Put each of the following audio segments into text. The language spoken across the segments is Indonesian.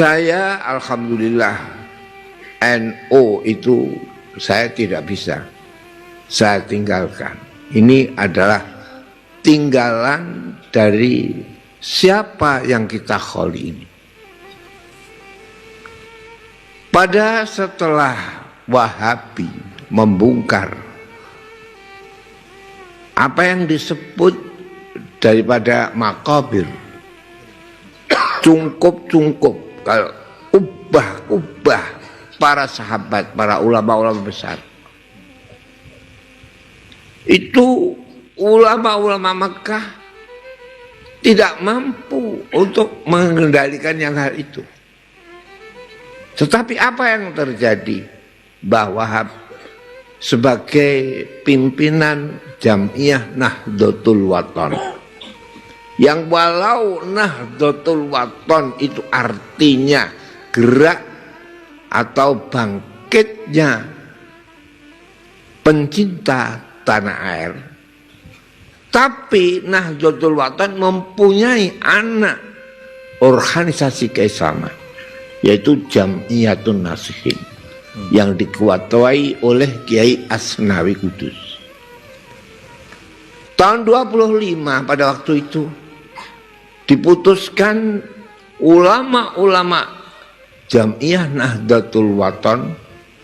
Saya alhamdulillah NO itu saya tidak bisa, saya tinggalkan. Ini adalah tinggalan dari siapa yang kita kholi ini. Pada setelah Wahabi membongkar apa yang disebut daripada makabir, cungkup-cungkup, kalau ubah-ubah para sahabat, para ulama-ulama besar, itu ulama-ulama Mekah tidak mampu untuk mengendalikan yang hal itu. Tetapi apa yang terjadi? Mbah Wahab sebagai pimpinan Jam'iyah Nahdlatul Wathon, yang walau Nahdlatul Wathon itu artinya gerak atau bangkitnya pencinta tanah air, tapi Nahdlatul Wathon mempunyai anak organisasi keislaman, yaitu Jam'iyatun Nasihin, yang diketuai oleh Kiai Asnawi Kudus. Tahun 25 pada waktu itu diputuskan ulama-ulama Jam'iyah Nahdlatul Wathon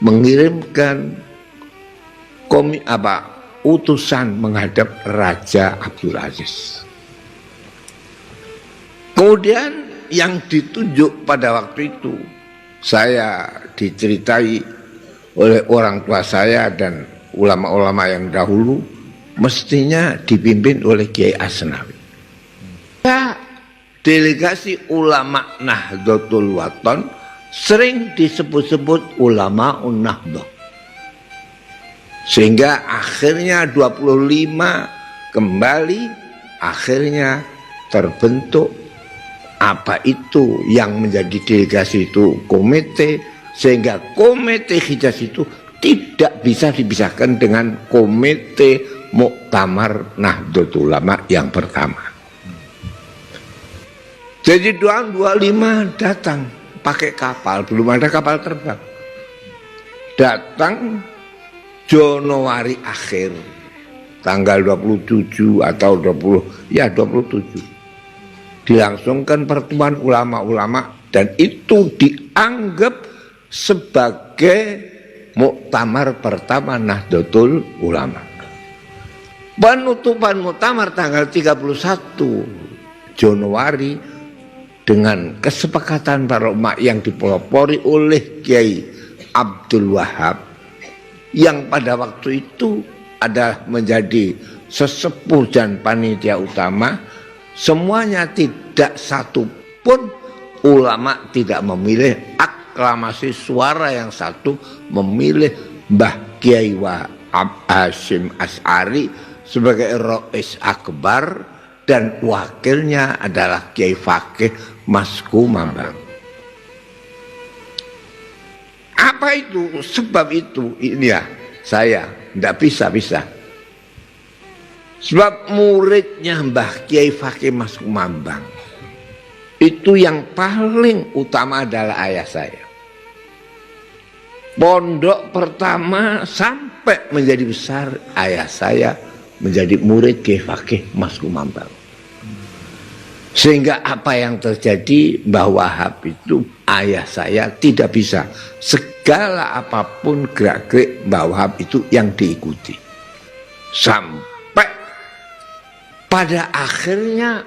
mengirimkan utusan menghadap Raja Abdul Aziz. Kemudian yang ditunjuk pada waktu itu, saya diceritai oleh orang tua saya dan ulama-ulama yang dahulu, mestinya dipimpin oleh Kiai Asnawi. Ya, delegasi ulama Nahdlatul Wathon sering disebut-sebut ulama Nahdlatul, sehingga akhirnya 25 kembali, akhirnya terbentuk apa itu yang menjadi delegasi itu komite, sehingga komite Hijaz itu tidak bisa dipisahkan dengan komite Muktamar Nahdlatul Ulama yang pertama. Jadi tahun 25 datang pakai kapal, belum ada kapal terbang, datang Januari akhir tanggal 27 atau 27 dilangsungkan pertemuan ulama-ulama, dan itu dianggap sebagai muktamar pertama Nahdlatul Ulama. Penutupan muktamar tanggal 31 Januari dengan kesepakatan para ulama yang dipelopori oleh Kiai Abdul Wahab, yang pada waktu itu adalah menjadi sesepuh dan panitia utama. Semuanya, tidak satu pun ulama tidak memilih aklamasi suara yang satu memilih Mbah Kiai Wahab Hasyim Asy'ari sebagai Rais Akbar, dan wakilnya adalah Kiai Fakih Masku Mambang. Apa itu? Sebab itu ini ya, saya tidak bisa. Sebab muridnya Mbah Kiai Fakih Masku Mambang itu yang paling utama adalah ayah saya. Pondok pertama sampai menjadi besar, ayah saya menjadi murid Kiai Fakih Masku Mambang. Sehingga apa yang terjadi, Mbah Wahab itu ayah saya tidak bisa, segala apapun gerak-gerik Mbah Wahab itu yang diikuti. Sampai pada akhirnya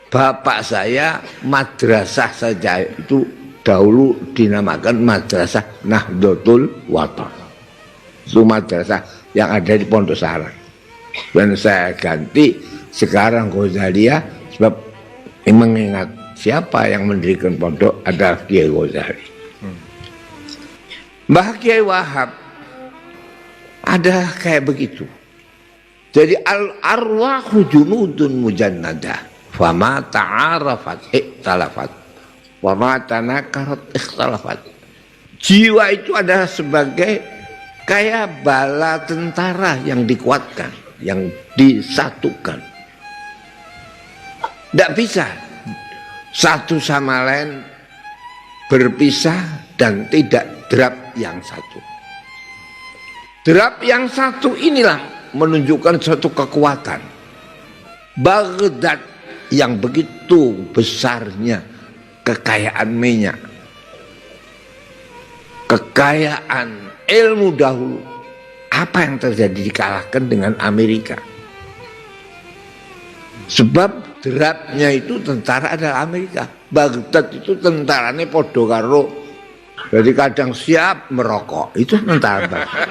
bapak saya madrasah saja itu dahulu dinamakan Madrasah Nahdlatul Wathon. Itu madrasah yang ada di Pondok Sarang. Dan saya ganti sekarang Ghazaliyah, sebab mengingat siapa yang mendirikan pondok adalah Kiai Ghazali. Mbah Kiai Wahab ada kayak begitu. Jadi al-arwahu junudun mujannadah, fama ta'arafat ikhtalafat, wama tanakarat ikhtalafat. Jiwa itu adalah sebagai kayak bala tentara yang dikuatkan, yang disatukan. Tidak bisa satu sama lain berpisah dan tidak drap yang satu. Drap yang satu inilah menunjukkan suatu kekuatan. Baghdad yang begitu besarnya kekayaan minyak, kekayaan ilmu dahulu, apa yang terjadi dikalahkan dengan Amerika? Sebab drapnya itu tentara adalah Amerika. Baghdad itu tentaranya podo karo, jadi kadang siap merokok, itu tentara Baghdad.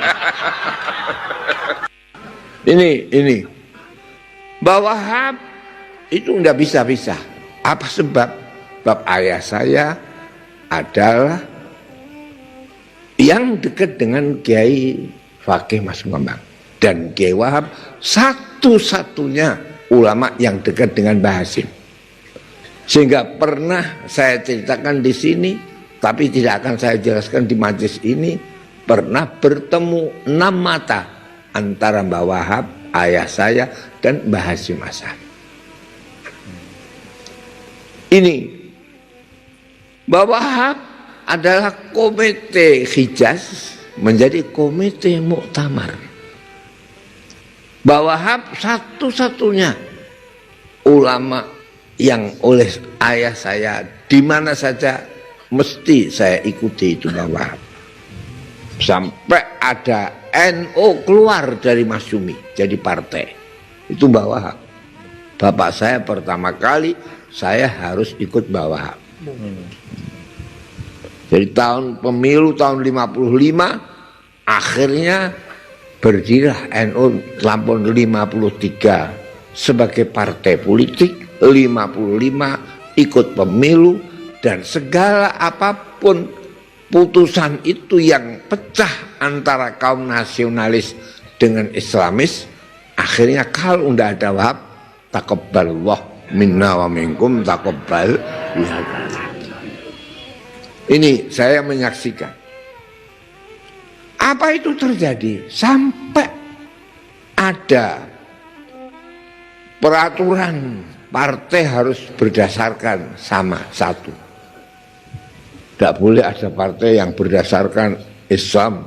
Ini bahwa Wahab itu nggak bisa. Apa sebab? Sebab ayah saya adalah yang dekat dengan Kiai Fakih Mas Ngembang, dan Kiai Wahab satu-satunya ulama yang dekat dengan Mbah Hasim. Sehingga pernah saya ceritakan di sini, tapi tidak akan saya jelaskan di majelis ini, pernah bertemu 6 mata antara Mbah Wahab, ayah saya, dan Mbah Hasim Asy'ari. Ini Mbah Wahab adalah komite Hijaz menjadi komite Muktamar. Mbah Wahab satu-satunya ulama yang oleh ayah saya di mana saja mesti saya ikuti itu Mbah Wahab. Sampai ada NU keluar dari Masyumi jadi partai, itu Mbah Wahab. Bapak saya pertama kali saya harus ikut Mbah Wahab. Jadi pemilu tahun 55 akhirnya berdirilah NU tahun 53 sebagai partai politik. 55 ikut pemilu, dan segala apapun putusan itu yang pecah antara kaum nasionalis dengan Islamis, akhirnya kalau tidak ada Wahab, taqabbalallah minna wa minkum taqabbal. Ini saya menyaksikan. Apa itu terjadi sampai ada peraturan partai harus berdasarkan sama satu. Tidak boleh ada partai yang berdasarkan Islam.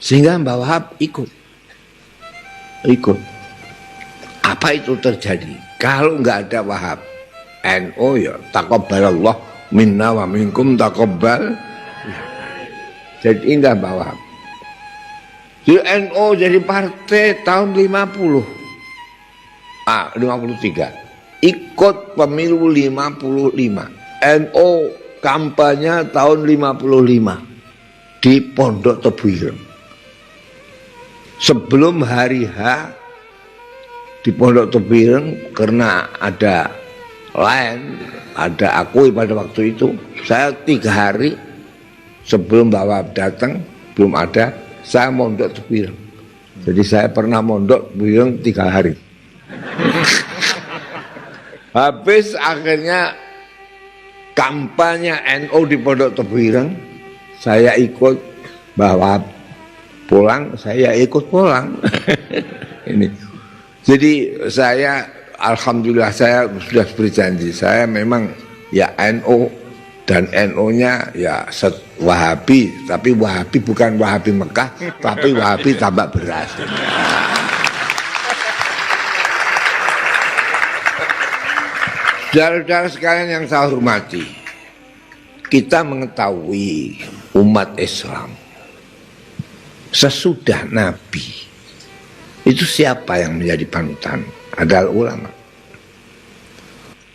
Sehingga Mbah Wahab ikut. Apa itu terjadi? Kalau nggak ada Wahab, NU ya taqabbalallah minna wa minkum taqabbal. Jadi indah Mbah Wahab. Jadi NU jadi partai tahun 53 ikut pemilu 55, NU kampanye tahun 55 di Pondok Tebu Ireng. Sebelum hari H di Pondok Tebu Ireng, karena ada akui pada waktu itu, saya 3 hari sebelum Mbah Wahab datang belum ada, saya mondok Tebu Ireng. Jadi saya pernah mondok Tebu Ireng 3 hari. Habis akhirnya kampanye NU di Pondok Tebu Ireng, saya ikut. Mbah Wahab pulang, saya ikut pulang. Ini. Jadi saya alhamdulillah saya sudah berjanji, saya memang ya NU, dan NU-nya ya Wahabi, tapi Wahabi bukan Wahabi Mekah, tapi Wahabi tambak beras. Saudara-saudara sekalian yang saya hormati, kita mengetahui umat Islam sesudah Nabi itu siapa yang menjadi panutan? Adalah ulama.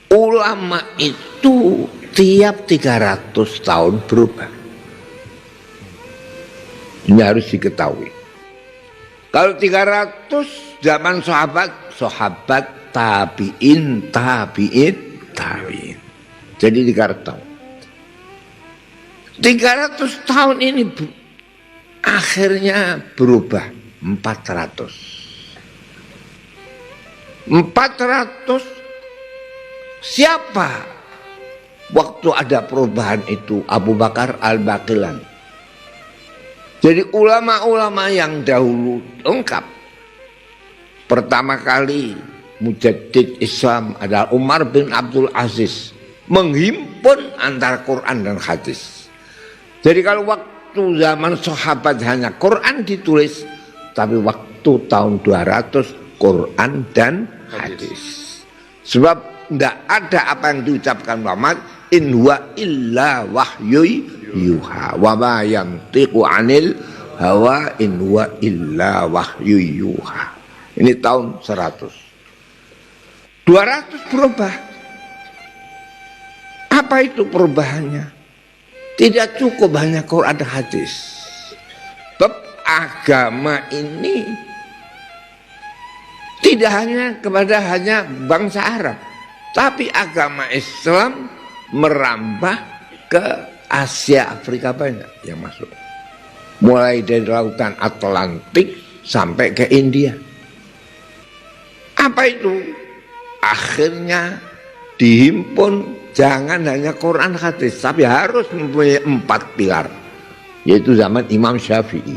Ulama itu tiap 300 tahun berubah. Ini harus diketahui. Kalau 300 zaman sahabat tabi'in. Jadi 300 tahun. 300 tahun ini akhirnya berubah 400. Siapa waktu ada perubahan itu? Abu Bakar Al-Baqilan. Jadi ulama-ulama yang dahulu lengkap. Pertama kali mujaddid Islam adalah Umar bin Abdul Aziz. menghimpun antara Quran dan hadis. Jadi kalau waktu zaman sahabat hanya Quran ditulis, tapi waktu tahun 200 Quran dan hadis. Sebab tidak ada apa yang diucapkan Muhammad, in huwa illa wahyu yuha wa ma yantiqu anil hawa in huwa illa wahyu yuha. Ini tahun 100. 200 berubah. Apa itu perubahannya? Tidak cukup hanya Quran dan hadis. Sebab agama ini tidak hanya kepada hanya bangsa Arab, tapi agama Islam merambah ke Asia, Afrika banyak yang masuk. Mulai dari lautan Atlantik sampai ke India. Apa itu? Akhirnya dihimpun jangan hanya Quran hadis, tapi harus mempunyai 4 pilar. Yaitu zaman Imam Syafi'i.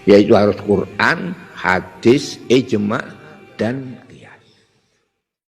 Yaitu harus Quran, hadis, ijma' dan